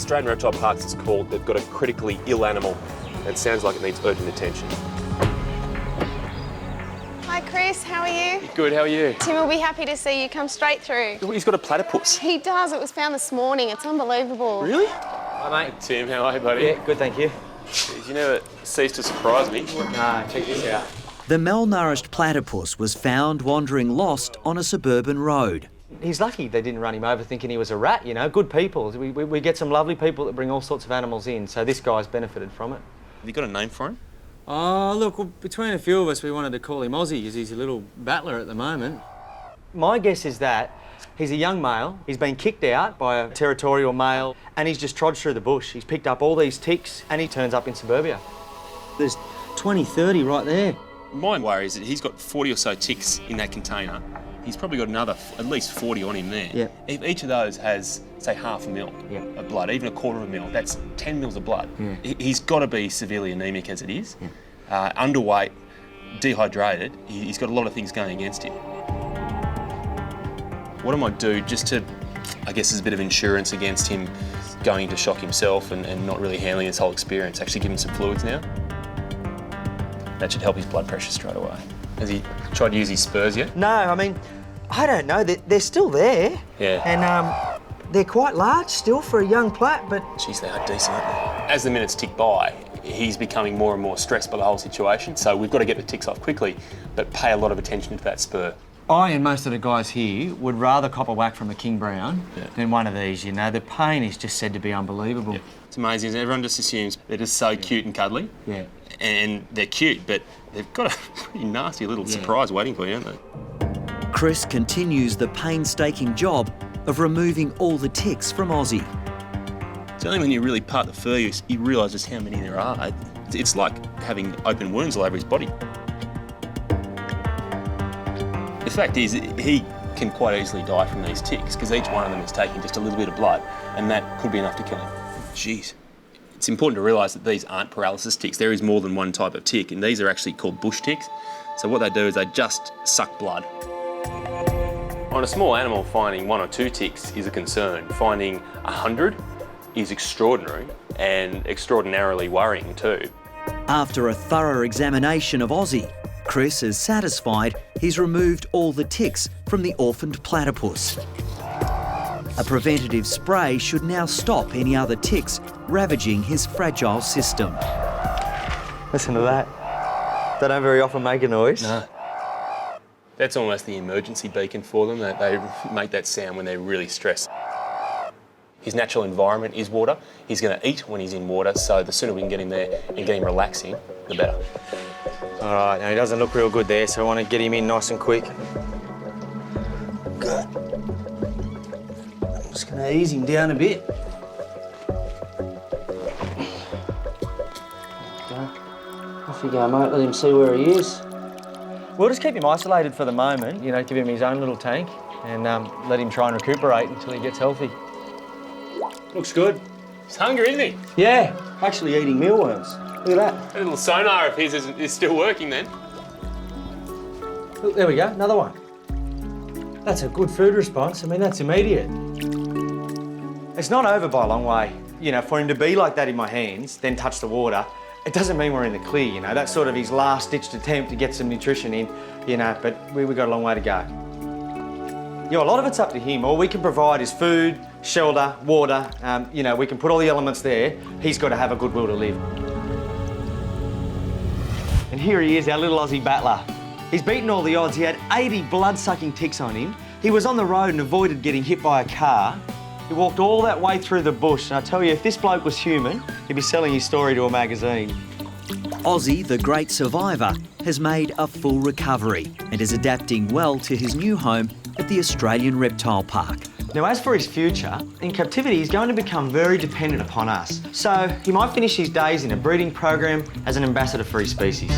Australian Reptile Parks is called, they've got a critically ill animal and sounds like it needs urgent attention. Hi Chris, how are you? Good, how are you? Tim will be happy to see you. Come straight through. He's got a platypus. He does. It was found this morning. It's unbelievable. Really? Hi, mate. Tim, how are you, buddy? Yeah, good, thank you. You never cease to surprise me. Nah, check this out. The malnourished platypus was found wandering lost on a suburban road. He's lucky they didn't run him over thinking he was a rat, you know. Good people. We get some lovely people that bring all sorts of animals in, so this guy's benefited from it. Have you got a name for him? Oh, look, well, between a few of us, we wanted to call him Aussie because he's a little battler at the moment. My guess is that he's a young male, he's been kicked out by a territorial male, and he's just trudged through the bush. He's picked up all these ticks, and he turns up in suburbia. There's 20, 30 right there. My worry is that he's got 40 or so ticks in that container. He's probably got another at least 40 on him there. Yeah. If each of those has, say, half a mil of blood, even a quarter of a mil, that's 10 mils of blood. Yeah. He's got to be severely anaemic as it is. Underweight, dehydrated, he's got a lot of things going against him. What I might do, just to, I guess, as a bit of insurance against him going into shock himself and not really handling this whole experience, actually give him some fluids now. That should help his blood pressure straight away. Has he tried to use his spurs yet? No, I mean, I don't know. They're still there. Yeah. And they're quite large still for a young plat, but... Jeez, they are decent, aren't they? As the minutes tick by, he's becoming more and more stressed by the whole situation, so we've got to get the ticks off quickly, but pay a lot of attention to that spur. I and most of the guys here would rather cop a whack from a King Brown than one of these, you know. The pain is just said to be unbelievable. It's amazing, isn't it? Everyone just assumes they're just so cute and cuddly. Yeah. And they're cute, but they've got a pretty nasty little surprise waiting for you, don't they? Chris continues the painstaking job of removing all the ticks from Aussie. It's only when you really part the fur, you realise just how many there are. It's like having open wounds all over his body. The fact is, he can quite easily die from these ticks because each one of them is taking just a little bit of blood, and that could be enough to kill him. Jeez. It's important to realise that these aren't paralysis ticks. There is more than one type of tick, and these are actually called bush ticks. So what they do is they just suck blood. On a small animal, finding 1 or 2 ticks is a concern. Finding 100 is extraordinary and extraordinarily worrying too. After a thorough examination of Aussie, Chris is satisfied he's removed all the ticks from the orphaned platypus. A preventative spray should now stop any other ticks ravaging his fragile system. Listen to that. They don't very often make a noise. No. That's almost the emergency beacon for them. They make that sound when they're really stressed. His natural environment is water. He's going to eat when he's in water, so the sooner we can get him there and get him relaxing, the better. All right, now he doesn't look real good there, so I want to get him in nice and quick. Good. I'm just going to ease him down a bit. Off you go, mate. Let him see where he is. We'll just keep him isolated for the moment, you know, give him his own little tank and let him try and recuperate until he gets healthy. Looks good. He's hungry, isn't he? Yeah, actually eating mealworms. Look at that. That little sonar of his is still working then. Look, there we go, another one. That's a good food response. I mean, that's immediate. It's not over by a long way. You know, for him to be like that in my hands, then touch the water, it doesn't mean we're in the clear, you know. That's sort of his last-ditched attempt to get some nutrition in, you know, but we've got a long way to go. You know, a lot of it's up to him. All we can provide is food, shelter, water. You know, we can put all the elements there. He's got to have a good will to live. And here he is, our little Aussie battler. He's beaten all the odds. He had 80 blood-sucking ticks on him. He was on the road and avoided getting hit by a car. He walked all that way through the bush. And I tell you, if this bloke was human, he'd be selling his story to a magazine. Aussie, the great survivor, has made a full recovery and is adapting well to his new home at the Australian Reptile Park. Now, as for his future, in captivity, he's going to become very dependent upon us. So he might finish his days in a breeding program as an ambassador for his species.